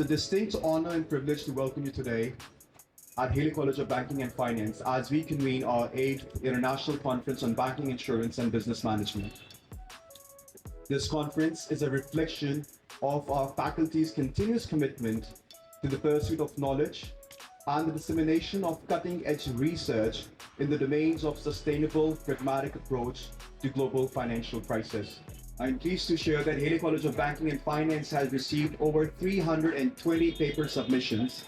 a distinct honor and privilege to welcome you today at Hailey College of Banking and Finance as we convene our 8th International Conference on Banking, Insurance and Business Management. This conference is a reflection of our faculty's continuous commitment to the pursuit of knowledge and the dissemination of cutting-edge research in the domains of sustainable, pragmatic approach to global financial crisis. I'm pleased to share that Hailey College of Banking and Finance has received over 320 paper submissions.